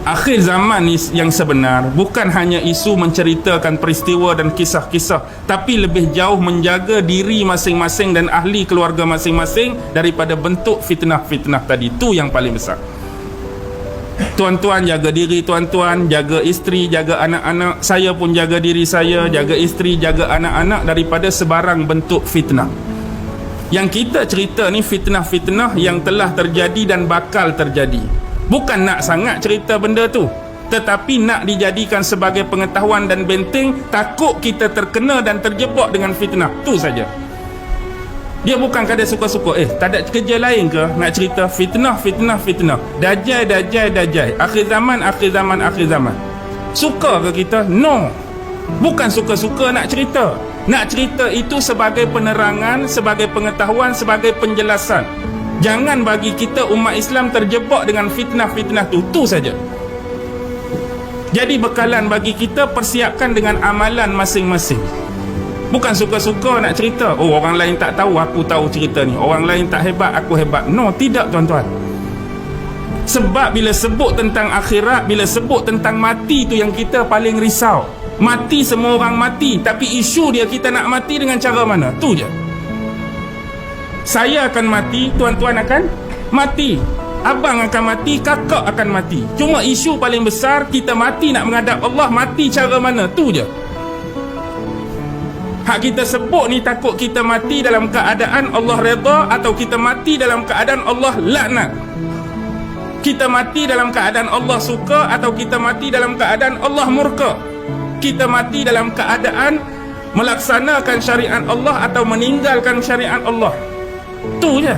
Akhir zaman yang sebenar bukan hanya isu menceritakan peristiwa dan kisah-kisah, tapi lebih jauh menjaga diri masing-masing dan ahli keluarga masing-masing daripada bentuk fitnah-fitnah tadi. Itu yang paling besar. Tuan-tuan jaga diri tuan-tuan, jaga isteri, jaga anak-anak. Saya pun jaga diri saya, jaga isteri, jaga anak-anak daripada sebarang bentuk fitnah. Yang kita cerita ni fitnah-fitnah yang telah terjadi dan bakal terjadi. Bukan nak sangat cerita benda tu, tetapi nak dijadikan sebagai pengetahuan dan benteng, takut kita terkena dan terjebak dengan fitnah. Tu saja. Dia bukan kadang suka-suka, tak ada kerja lain ke nak cerita fitnah, fitnah, fitnah, dajjal, dajjal, dajjal, akhir zaman, akhir zaman, akhir zaman. Suka ke kita? No. Bukan suka-suka nak cerita. Nak cerita itu sebagai penerangan, sebagai pengetahuan, sebagai penjelasan. Jangan bagi kita umat Islam terjebak dengan fitnah-fitnah tu saja. Jadi bekalan bagi kita, persiapkan dengan amalan masing-masing. Bukan suka-suka nak cerita, orang lain tak tahu, aku tahu cerita ni. Orang lain tak hebat, aku hebat. No, tidak tuan-tuan. Sebab bila sebut tentang akhirat, bila sebut tentang mati tu yang kita paling risau. Mati, semua orang mati, tapi isu dia kita nak mati dengan cara mana? Tu je. Saya akan mati, tuan-tuan akan mati, abang akan mati, kakak akan mati. Cuma isu paling besar, kita mati nak menghadap Allah, mati cara mana? Tu je. Hak kita sebut ni takut kita mati dalam keadaan Allah redha, atau kita mati dalam keadaan Allah laknat. Kita mati dalam keadaan Allah suka, atau kita mati dalam keadaan Allah murka. Kita mati dalam keadaan melaksanakan syariat Allah atau meninggalkan syariat Allah. Tu je.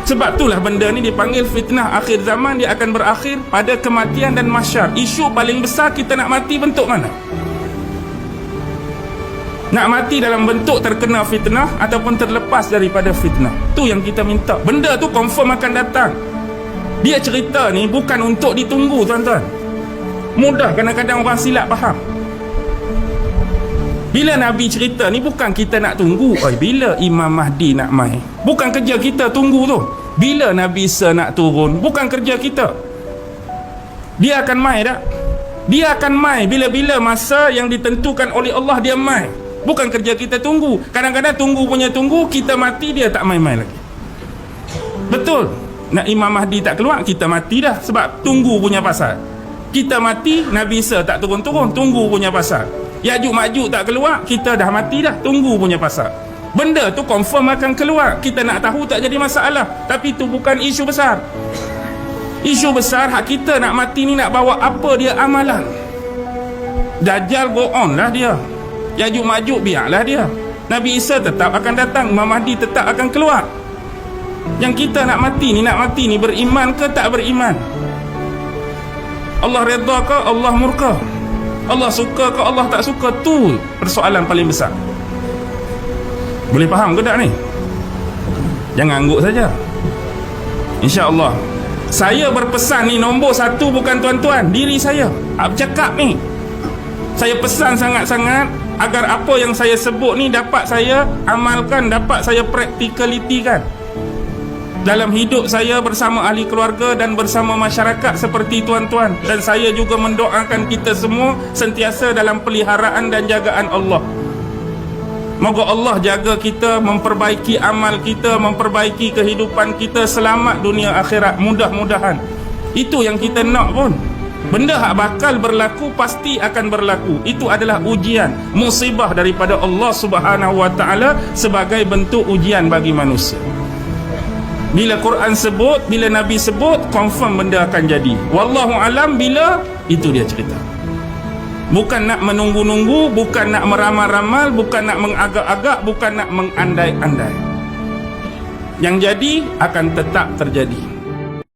Sebab itulah benda ni dipanggil fitnah akhir zaman. Dia akan berakhir pada kematian dan mahsyar. Isu paling besar, kita nak mati bentuk mana? Nak mati dalam bentuk terkena fitnah ataupun terlepas daripada fitnah. Tu yang kita minta. Benda tu confirm akan datang. Dia cerita ni bukan untuk ditunggu tuan-tuan. Mudah kadang-kadang orang silap faham. Bila Nabi cerita ni bukan kita nak tunggu bila Imam Mahdi nak mai. Bukan kerja kita tunggu tu. Bila Nabi Isa nak turun, bukan kerja kita. Dia akan mai tak? Dia akan mai bila-bila masa yang ditentukan oleh Allah, dia mai. Bukan kerja kita tunggu. Kadang-kadang tunggu punya tunggu, kita mati dia tak mai-mai lagi. Betul. Nak Imam Mahdi tak keluar, kita mati dah sebab tunggu punya pasal. Kita mati, Nabi Isa tak turun-turun, tunggu punya pasal. Ya'juj Ma'juj tak keluar, kita dah mati dah, tunggu punya pasal. Benda tu confirm akan keluar. Kita nak tahu tak jadi masalah, tapi tu bukan isu besar. Isu besar hak kita nak mati ni nak bawa apa dia amalan. Dajjal go on lah dia, Ya'juj Ma'juj biarlah dia. Nabi Isa tetap akan datang, Imam Mahdi tetap akan keluar. Yang kita nak mati ni beriman ke tak beriman? Allah redha ke Allah murka? Allah suka ke Allah tak suka? Tu persoalan paling besar. Boleh faham ke tak ni? Jangan angguk saja. InsyaAllah. Saya berpesan ni, nombor satu bukan tuan-tuan, diri saya. Bercakap ni, saya pesan sangat-sangat agar apa yang saya sebut ni dapat saya amalkan, dapat saya praktikalitikan dalam hidup saya bersama ahli keluarga dan bersama masyarakat seperti tuan-tuan. Dan saya juga mendoakan kita semua sentiasa dalam peliharaan dan jagaan Allah. Moga Allah jaga kita, memperbaiki amal kita, memperbaiki kehidupan kita, selamat dunia akhirat. Mudah-mudahan itu yang kita nak pun. Benda hak bakal berlaku pasti akan berlaku. Itu adalah ujian, musibah daripada Allah Subhanahu Wa Taala sebagai bentuk ujian bagi manusia. Bila Quran sebut, bila Nabi sebut, confirm benda akan jadi. Wallahu alam bila itu dia cerita. Bukan nak menunggu-nunggu, bukan nak meramal-ramal, bukan nak mengagak-agak, bukan nak mengandai-andai. Yang jadi akan tetap terjadi.